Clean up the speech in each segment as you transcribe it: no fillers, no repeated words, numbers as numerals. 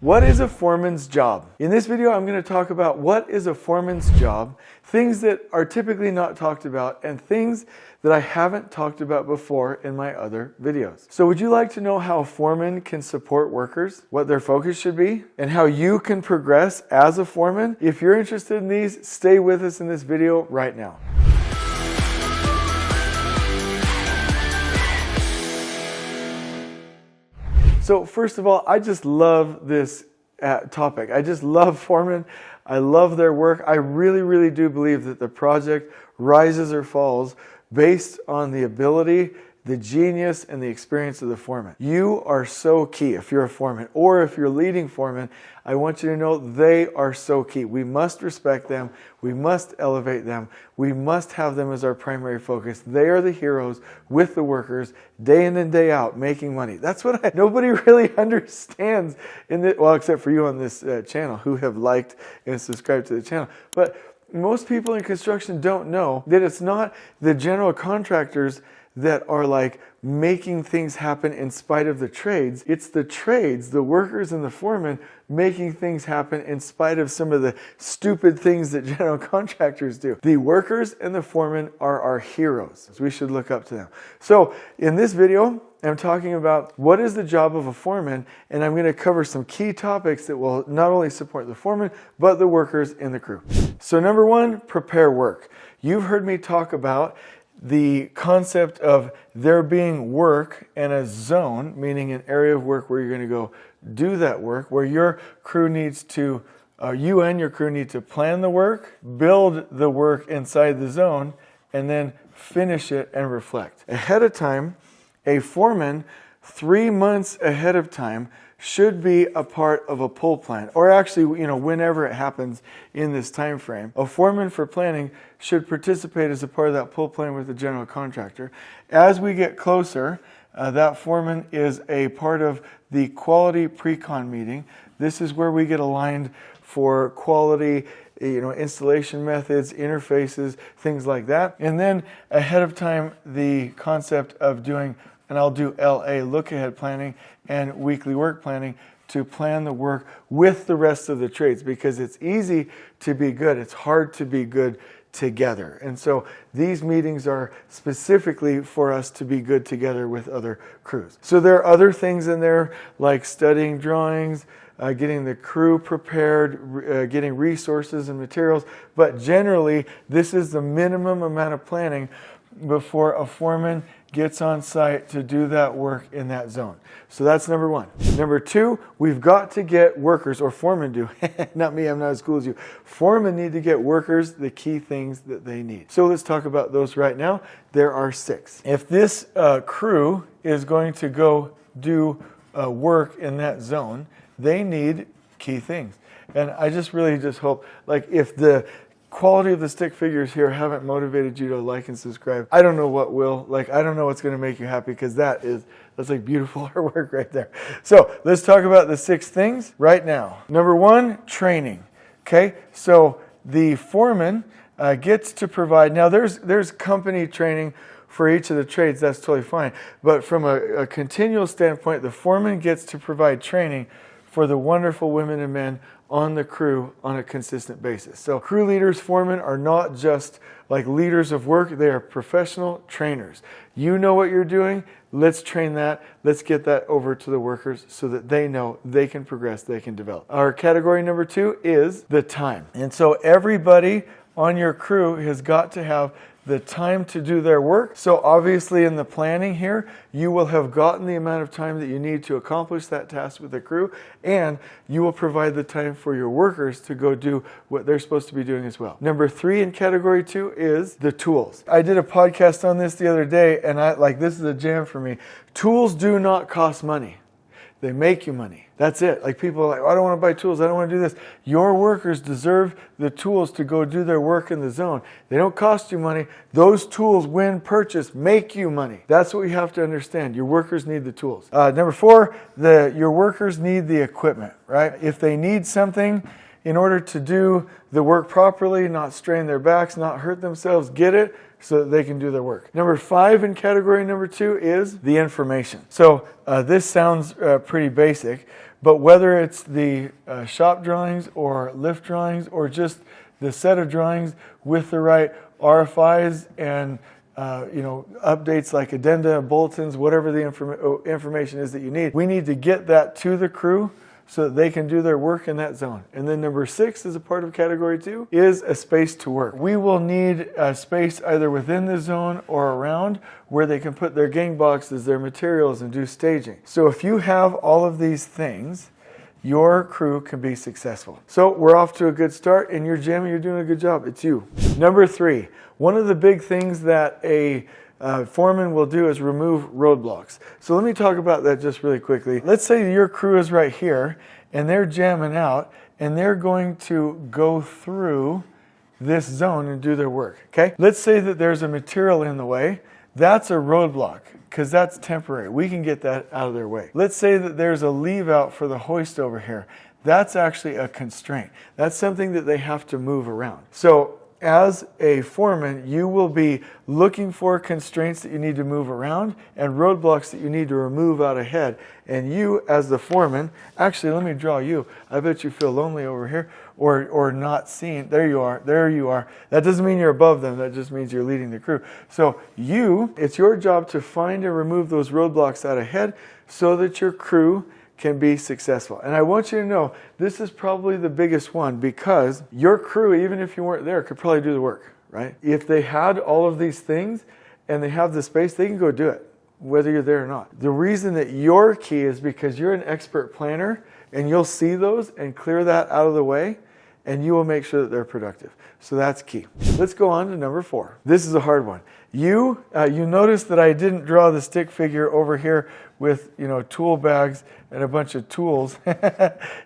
What is a foreman's job? In this video, I'm going to talk about what is a foreman's job, things that are typically not talked about, and things that I haven't talked about before in my other videos. So would you like to know how a foreman can support workers, what their focus should be, and how you can progress as a foreman? If you're interested in these, stay with us in this video right now. So first of all, I just love this topic. I just love foremen. I love their work. I really do believe that the project rises or falls based on the ability, the genius, and the experience of the foreman. You are so key if you're a foreman, or if you're leading foreman. I want you to know they are so key. We must respect them. We must elevate them. We must have them as our primary focus. They are the heroes with the workers, day in and day out, making money. That's what nobody really understands in the, well, except for you on this channel who have liked and subscribed to the channel. But most people in construction don't know that it's not the general contractors that are like making things happen in spite of the trades. It's the trades, the workers and the foremen, making things happen in spite of some of the stupid things that general contractors do. The workers and the foremen are our heroes. So we should look up to them. So in this video, I'm talking about what is the job of a foreman, and I'm going to cover some key topics that will not only support the foreman, but the workers in the crew. So number one, prepare work. You've heard me talk about the concept of there being work and a zone, meaning an area of work where you're going to go do that work, where your crew needs to, you and your crew need to plan the work, build the work inside the zone, and then finish it and reflect. Ahead of time, a foreman, 3 months ahead of time, should be a part of a pull plan, or actually, whenever it happens in this time frame. A foreman for planning should participate as a part of that pull plan with the general contractor. As we get closer, that foreman is a part of the quality pre-con meeting. This is where we get aligned for quality, installation methods, interfaces, things like that. And then ahead of time, the concept of doing, and I'll do LA, look ahead planning, and weekly work planning to plan the work with the rest of the trades, because it's easy to be good. It's hard to be good together. And so these meetings are specifically for us to be good together with other crews. So there are other things in there like studying drawings, getting the crew prepared, getting resources and materials. But generally, this is the minimum amount of planning before a foreman gets on site to do that work in that zone. So that's number one. Number two, we've got to get workers, or foremen do, not me, I'm not as cool as you. Foremen need to get workers the key things that they need. So let's talk about those right now. There are 6. If this crew is going to go do work in that zone, they need key things. And I really hope, like, if the quality of the stick figures here haven't motivated you to like and subscribe, I don't know what will. Like, I don't know what's going to make you happy, because that's like beautiful artwork right there. So let's talk about the 6 things right now. Number one, training. Okay, so the foreman gets to provide, now there's company training for each of the trades, that's totally fine. But from a continual standpoint, the foreman gets to provide training for the wonderful women and men on the crew on a consistent basis. So crew leaders, foremen, are not just like leaders of work, they are professional trainers. You know what you're doing, let's train that, let's get that over to the workers so that they know they can progress, they can develop. Our category number 2 is the time. And so everybody on your crew has got to have the time to do their work. So obviously in the planning here, you will have gotten the amount of time that you need to accomplish that task with the crew, and you will provide the time for your workers to go do what they're supposed to be doing as well. Number 3 in category 2 is the tools. I did a podcast on this the other day, and this is a jam for me. Tools do not cost money. They make you money. That's it. Like, people are like, oh, I don't want to buy tools. I don't want to do this. Your workers deserve the tools to go do their work in the zone. They don't cost you money. Those tools, when purchased, make you money. That's what you have to understand. Your workers need the tools. Number 4, your workers need the equipment, right? If they need something in order to do the work properly, not strain their backs, not hurt themselves, get it so that they can do their work. Number 5 in category number 2 is the information. So this sounds pretty basic, But whether it's the shop drawings or lift drawings or just the set of drawings with the right RFIs and updates like addenda, bulletins, whatever the information is that you need, we need to get that to the crew so that they can do their work in that zone. And then number 6 is a part of category 2 is a space to work. We will need a space either within the zone or around where they can put their gang boxes, their materials, and do staging. So if you have all of these things, your crew can be successful. So we're off to a good start. In your gym, you're doing a good job. It's you. Number 3, one of the big things that a foreman will do is remove roadblocks. So let me talk about that just really quickly. Let's say your crew is right here and they're jamming out and they're going to go through this zone and do their work. Okay? Let's say that there's a material in the way. That's a roadblock because that's temporary. We can get that out of their way. Let's say that there's a leave out for the hoist over here. That's actually a constraint. That's something that they have to move around. So as a foreman, you will be looking for constraints that you need to move around and roadblocks that you need to remove out ahead. And you, as the foreman, actually, let me draw you. I bet you feel lonely over here or not seen. There you are. There you are. That doesn't mean you're above them. That just means you're leading the crew. So it's your job to find and remove those roadblocks out ahead so that your crew can be successful. And I want you to know, this is probably the biggest one because your crew, even if you weren't there, could probably do the work, right? If they had all of these things and they have the space, they can go do it, whether you're there or not. The reason that you're key is because you're an expert planner and you'll see those and clear that out of the way and you will make sure that they're productive. So that's key. Let's go on to number 4. This is a hard one. You notice that I didn't draw the stick figure over here with tool bags and a bunch of tools.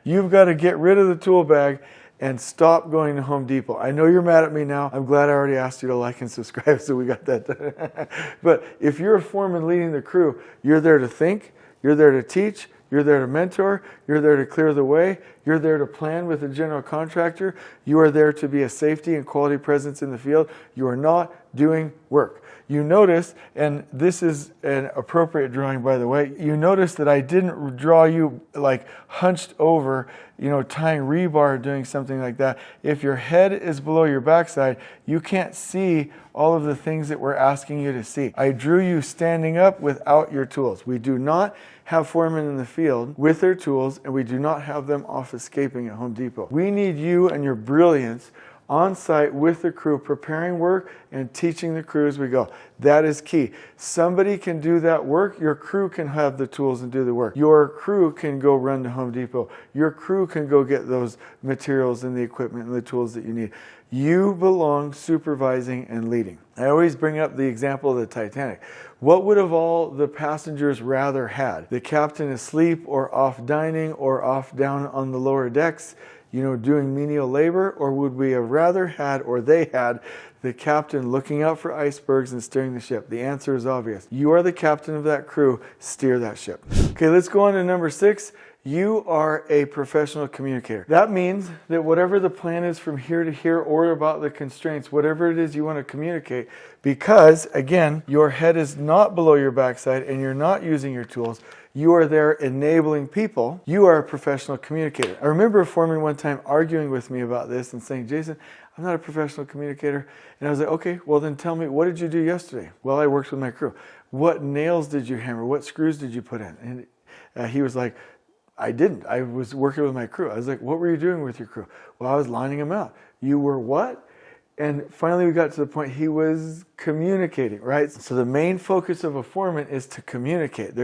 You've got to get rid of the tool bag and stop going to Home Depot. I know you're mad at me now. I'm glad I already asked you to like and subscribe, so we got that done. But if you're a foreman leading the crew, you're there to think, you're there to teach, you're there to mentor, you're there to clear the way, you're there to plan with the general contractor, you are there to be a safety and quality presence in the field. You are not doing work. You notice, and this is an appropriate drawing by the way, you notice that I didn't draw you like hunched over, tying rebar, doing something like that. If your head is below your backside, you can't see all of the things that we're asking you to see. I drew you standing up without your tools. We do not have foremen in the field with their tools, and we do not have them off escaping at Home Depot. We need you and your brilliance on site with the crew, preparing work and teaching the crew as we go. That is key. Somebody can do that work. Your crew can have the tools and do the work. Your crew can go run to Home Depot. Your crew can go get those materials and the equipment and the tools that you need. You belong supervising and leading. I always bring up the example of the Titanic. What would have all the passengers rather had? The captain asleep or off dining or off down on the lower decks, doing menial labor? Or would we have rather had, or they had, the captain looking out for icebergs and steering the ship? The answer is obvious. You are the captain of that crew. Steer that ship. Okay, let's go on to number 6. You are a professional communicator. That means that whatever the plan is from here to here or about the constraints, whatever it is you want to communicate, because, again, your head is not below your backside and you're not using your tools, you are there enabling people. You are a professional communicator. I remember a foreman one time arguing with me about this and saying, Jason, I'm not a professional communicator. And I was like, okay, well then tell me, what did you do yesterday? Well, I worked with my crew. What nails did you hammer? What screws did you put in? And he was like, I didn't. I was working with my crew. I was like, what were you doing with your crew? Well, I was lining them out. You were what? And finally we got to the point he was communicating, right? So the main focus of a foreman is to communicate.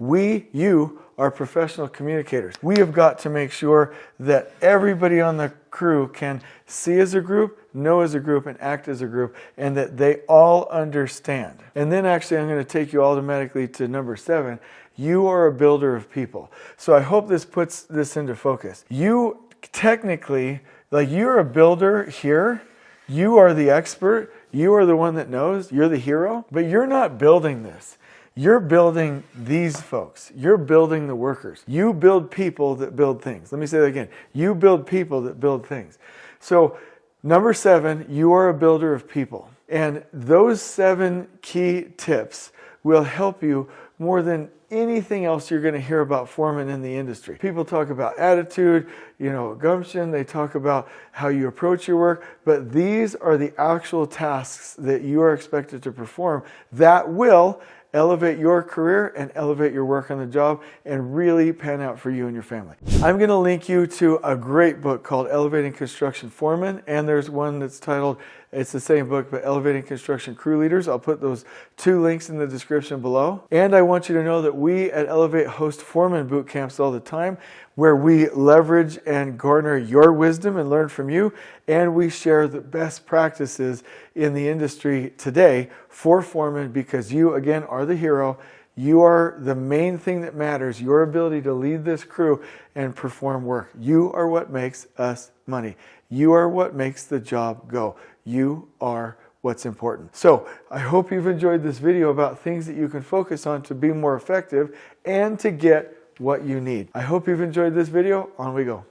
You are professional communicators. We have got to make sure that everybody on the crew can see as a group, know as a group, and act as a group, and that they all understand. And then actually I'm going to take you automatically to number 7. You are a builder of people. So I hope this puts this into focus. You technically, you're a builder here. You are the expert. You are the one that knows. You're the hero. But you're not building this. You're building these folks. You're building the workers. You build people that build things. Let me say that again. You build people that build things. So number 7, you are a builder of people. And those 7 key tips will help you more than anything else you're going to hear about foremen in the industry. People talk about attitude, gumption, they talk about how you approach your work, but these are the actual tasks that you are expected to perform that will elevate your career and elevate your work on the job and really pan out for you and your family. I'm going to link you to a great book called Elevating Construction Foremen, and there's one that's titled, it's the same book, but Elevating Construction Crew Leaders. I'll put those 2 links in the description below. And I want you to know that we at Elevate host foreman boot camps all the time, where we leverage and garner your wisdom and learn from you, and we share the best practices in the industry today for foremen, because you, again, are the hero. You are the main thing that matters, your ability to lead this crew and perform work. You are what makes us money. You are what makes the job go. You are what's important. So I hope you've enjoyed this video about things that you can focus on to be more effective and to get what you need. I hope you've enjoyed this video. On we go.